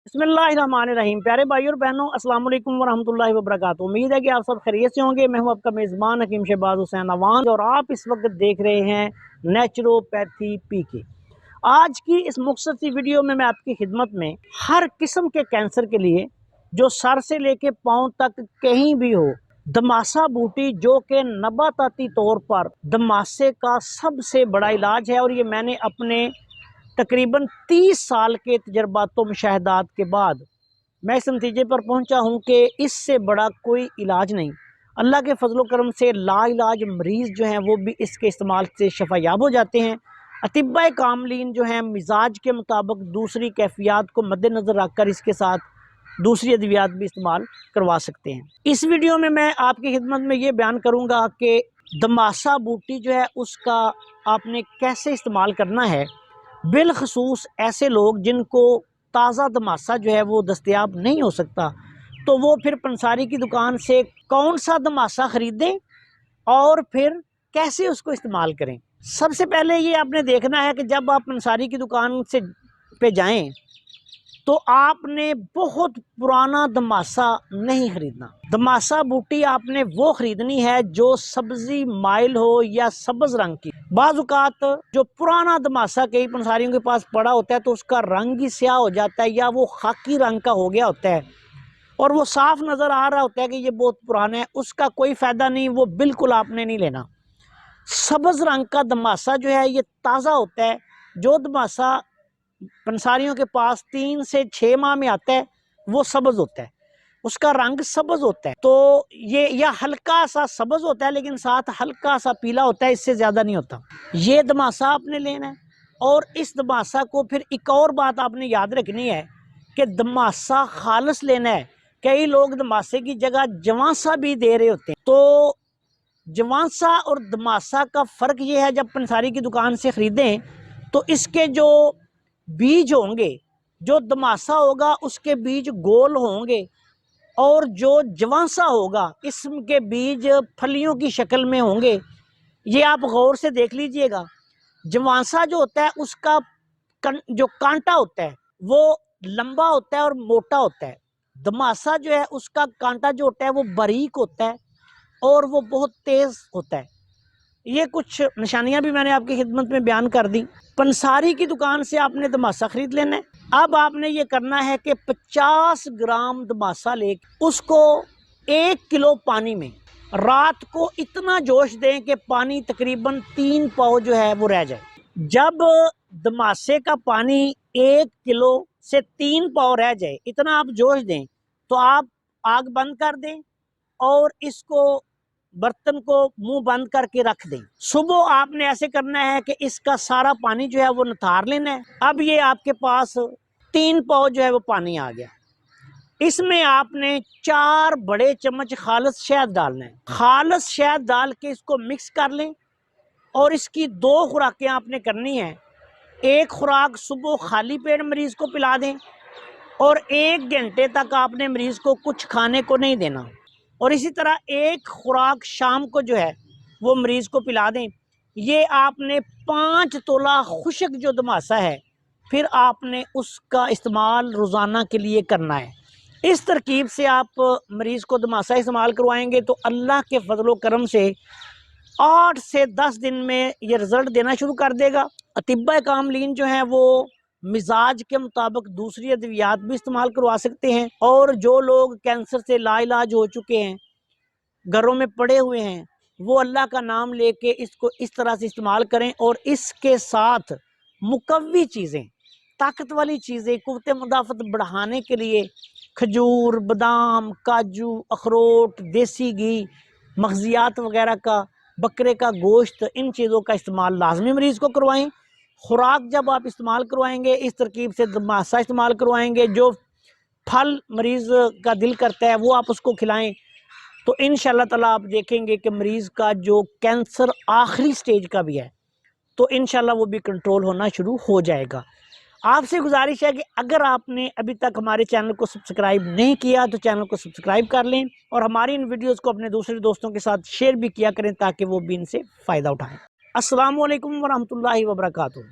बिस्मिल्लाहिर्रहमानिर्रहीम। प्यारे भाई और बहनों, अस्सलाम वालेकुम वरहमतुल्लाहि वबरकातुहू। उम्मीद है कि आप सब खैरियत से होंगे। मैं हूं आपका मेज़बान हकीम शहबाज हुसैन अवान और आप इस वक्त देख रहे हैं नेचुरोपैथी पीके। आज की इस मुख्तसर सी वीडियो में मैं आपकी खिदमत में हर किस्म के कैंसर के लिए, जो सर से लेके पाँव तक कहीं भी हो, दमासा बूटी जो कि नबाताती तौर पर दमासे का सबसे बड़ा इलाज है। और ये मैंने अपने तकरीबन 30 साल के तजर्बात मुशाहदात के बाद मैं इस नतीजे पर पहुंचा हूं कि इससे बड़ा कोई इलाज नहीं। अल्लाह के फजलो करम से लाइलाज मरीज़ जो हैं वो भी इसके इस्तेमाल से शफायाब हो जाते हैं। अतिब्बा कामलीन जो हैं मिजाज के मुताबिक दूसरी कैफियत को मद्देनज़र रखकर इसके साथ दूसरी अद्वियात भी इस्तेमाल करवा सकते हैं। इस वीडियो में मैं आपकी खिदमत में ये बयान करूँगा कि दमासा बूटी जो है उसका आपने कैसे इस्तेमाल करना है। बिलखसूस ऐसे लोग जिनको ताज़ा दमासा जो है वो दस्तयाब नहीं हो सकता, तो वो फिर पंसारी की दुकान से कौन सा दमासा ख़रीदें और फिर कैसे उसको इस्तेमाल करें। सबसे पहले ये आपने देखना है कि जब आप पंसारी की दुकान से पे जाएं तो आपने बहुत पुराना दमासा नहीं खरीदना। दमासा बूटी आपने वो खरीदनी है जो सब्जी माइल हो या सब्ज रंग की। बाज़ जो पुराना दमासा कई पंसारियों के पास पड़ा होता है तो उसका रंग ही स्याह हो जाता है या वो खाकी रंग का हो गया होता है और वो साफ नज़र आ रहा होता है कि ये बहुत पुराना है। उसका कोई फ़ायदा नहीं, वो बिल्कुल आपने नहीं लेना। सब्ज रंग का दमासा जो है ये ताज़ा होता है। जो दमासा पंसारियों के पास 3 से 6 माह में आता है वो सब्ज होता है, उसका रंग सब्ज होता है। तो ये या हल्का सा सब्ज होता है लेकिन साथ हल्का सा पीला होता है, इससे ज़्यादा नहीं होता। ये दमासा आपने लेना है और इस दमासा को फिर एक और बात आपने याद रखनी है कि दमासा खालस लेना है। कई लोग दमासे की जगह जवांसा भी दे रहे होते हैं। तो जवांसा और दमासा का फ़र्क ये है, जब पंसारी की दुकान से ख़रीदें तो इसके जो बीज होंगे, जो दमासा होगा उसके बीज गोल होंगे और जो जवांसा होगा इसके बीज फलियों की शक्ल में होंगे। ये आप गौर से देख लीजिएगा। जवांसा जो होता है उसका जो कांटा होता है वो लंबा होता है और मोटा होता है। दमासा जो है उसका कांटा जो होता है वो बारीक होता है और वो बहुत तेज होता है। ये कुछ निशानियां भी मैंने आपकी खिदमत में बयान कर दी। पंसारी की दुकान से आपने दमासा खरीद लेना है। अब आपने ये करना है कि 50 ग्राम दमासा लेकर उसको 1 किलो पानी में रात को इतना जोश दें कि पानी तकरीबन 3 पाव जो है वो रह जाए। जब दमासे का पानी 1 किलो से 3 पाव रह जाए, इतना आप जोश दें, तो आप आग बंद कर दें और इसको बर्तन को मुंह बंद करके रख दें। सुबह आपने ऐसे करना है कि इसका सारा पानी जो है वो नितार लेना है। अब ये आपके पास 3 पाव जो है वो पानी आ गया। इसमें आपने 4 बड़े चम्मच खालस शहद डालना है। खालस शहद डाल के इसको मिक्स कर लें और इसकी 2 खुराकें आपने करनी है। एक खुराक सुबह खाली पेट मरीज को पिला दें और 1 घंटे तक आपने मरीज को कुछ खाने को नहीं देना और इसी तरह एक खुराक शाम को जो है वो मरीज को पिला दें। ये आपने 5 तोला खुश्क जो दमासा है फिर आपने उसका इस्तेमाल रोज़ाना के लिए करना है। इस तरकीब से आप मरीज़ को दमासा इस्तेमाल करवाएंगे तो अल्लाह के फजलो करम से 8 से 10 दिन में ये रिज़ल्ट देना शुरू कर देगा। अतिब्बा कामलीन जो हैं वो मिजाज के मुताबिक दूसरी अद्वियात भी इस्तेमाल करवा सकते हैं। और जो लोग कैंसर से लाइलाज हो चुके हैं, घरों में पड़े हुए हैं, वो अल्लाह का नाम लेके इसको इस तरह से इस्तेमाल करें। और इसके साथ मुकव्वी चीज़ें, ताकत वाली चीज़ें, कुव्वत मुदाफ़त बढ़ाने के लिए खजूर, बादाम, काजू, अखरोट, देसी घी, मग़ज़ियात वगैरह का, बकरे का गोश्त, इन चीज़ों का इस्तेमाल लाजमी मरीज़ को करवाएं। खुराक जब आप इस्तेमाल करवाएंगे इस तरकीब से दमासा इस्तेमाल करवाएंगे। जो फल मरीज़ का दिल करता है वो आप उसको खिलाएं तो इंशाअल्लाह ताला आप देखेंगे कि मरीज़ का जो कैंसर आखिरी स्टेज का भी है तो इंशाअल्लाह वो भी कंट्रोल होना शुरू हो जाएगा। आपसे गुजारिश है कि अगर आपने अभी तक हमारे चैनल को सब्सक्राइब नहीं किया तो चैनल को सब्सक्राइब कर लें और हमारी इन वीडियोस को अपने दूसरे दोस्तों के साथ शेयर भी किया करें ताकि वो भी इनसे फ़ायदा उठाएं। अस्सलाम वालेकुम वरहमतुल्लाहि वबरकातुहू।